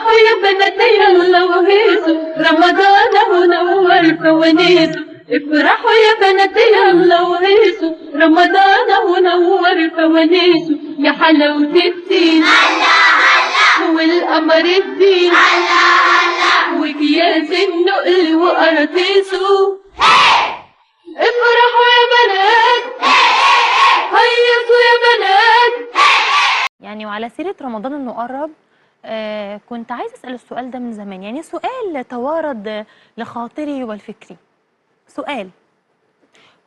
افرحوا يا بنات يلا وهيصوا، رمضان اهو نور فوانيسه. افرحوا يا بنات يلا وهيصوا، رمضان اهو نور فوانيسه. يا حلاوة الدين والقمر الدين وكياس النقل وقراطيسه. افرحوا يا بنات، هيصوا يا بنات. يعني وعلى سيرة رمضان انه قرب، كنت عايزة اسأل السؤال ده من زمان، يعني سؤال توارد لخاطري والفكري. سؤال: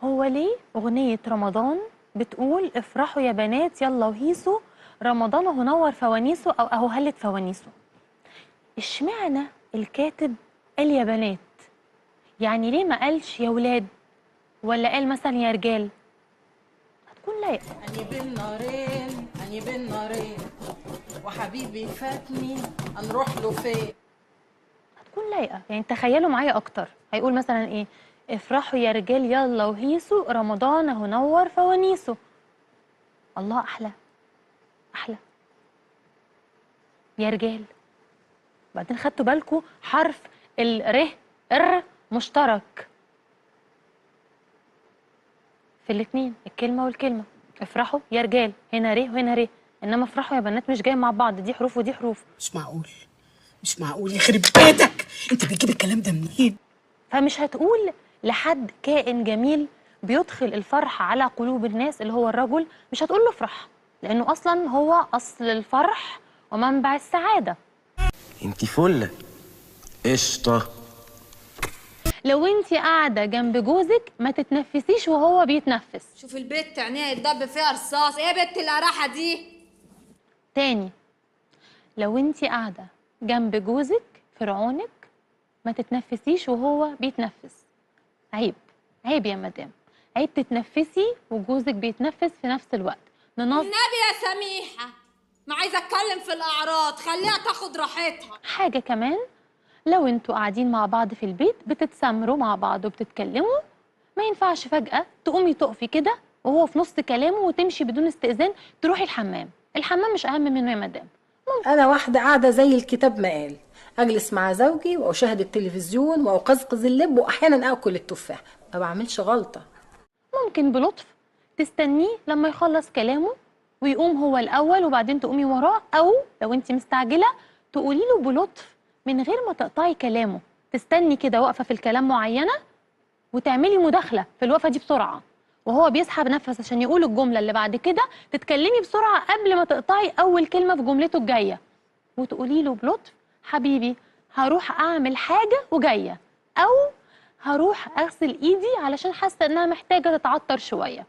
هو ليه أغنية رمضان بتقول افرحوا يا بنات يلا وهيصوا، رمضان اهو نور فوانيسه او اهو هلت فوانيسه؟ اشمعنى الكاتب قال يا بنات؟ يعني ليه ما قالش يا ولاد، ولا قال مثلا يا رجال؟ هتكون لايقة. أني بين نارين، أني بين نارين، وحبيبي فاتني هنروح له فين؟ هتكون لايقة. يعني تخيلوا معايا أكتر، هيقول مثلا إيه؟ افرحوا يا رجال يلا وهيصوا، رمضان اهو نور فوانيسه. الله، أحلى أحلى يا رجال. بعدين خدتوا بالكوا حرف ر مشترك في الاتنين، الكلمة والكلمة. افرحوا يا رجال هنا ر وهنا ر، انما افرحوا يا بنات مش جاي مع بعض، دي حروف ودي حروف. مش معقول، مش معقول، يخرب بيتك، انت بتجيب الكلام ده منين؟ فمش هتقول لحد كائن جميل بيدخل الفرح على قلوب الناس اللي هو الرجل، مش هتقول له افرح، لانه اصلا هو اصل الفرح ومنبع السعادة. انتي فله قشطه. لو انت قاعدة جنب جوزك ما تتنفسيش وهو بيتنفس. شوف البت عينيها يتدب فيها رصاص، ايه يا بت القراحه دي؟ تاني، لو انت قاعدة جنب جوزك فرعونك ما تتنفسيش وهو بيتنفس. عيب، عيب يا مدام، عيب تتنفسي وجوزك بيتنفس في نفس الوقت. النبي يا سميحه، ما عايزه اتكلم في الاعراض، خليها تاخد راحتها. حاجة كمان، لو انتوا قاعدين مع بعض في البيت بتتسامروا مع بعض وبتتكلموا، ما ينفعش فجأة تقومي تقفي كده وهو في نص كلامه وتمشي بدون استئذان تروحي الحمام. الحمام مش أهم منه يا مدام. أنا واحدة قاعدة زي الكتاب ما قال، أجلس مع زوجي وأشاهد التلفزيون وأقزقز اللب وأحيانا آكل التفاح، ما بعملش غلطة. ممكن بلطف تستنيه لما يخلص كلامه ويقوم هو الأول وبعدين تقومي وراه، أو لو انت مستعجلة تقولي له بلطف من غير ما تقطعي كلامه، تستني كده واقفة في الكلام معينة وتعملي مداخلة في الوقفة دي بسرعة، وهو بيسحب نفس عشان يقول الجملة اللي بعد كده تتكلمي بسرعة قبل ما تقطعي أول كلمة في جملته الجاية، وتقولي له بلطف: حبيبي هروح أعمل حاجة وجاية، أو هروح أغسل إيدي علشان حاسة إنها محتاجة تتعطر شوية.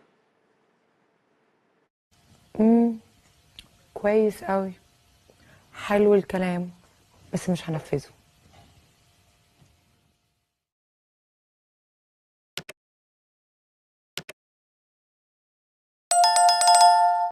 كويس قوي، حلو الكلام، بس مش هنفذه.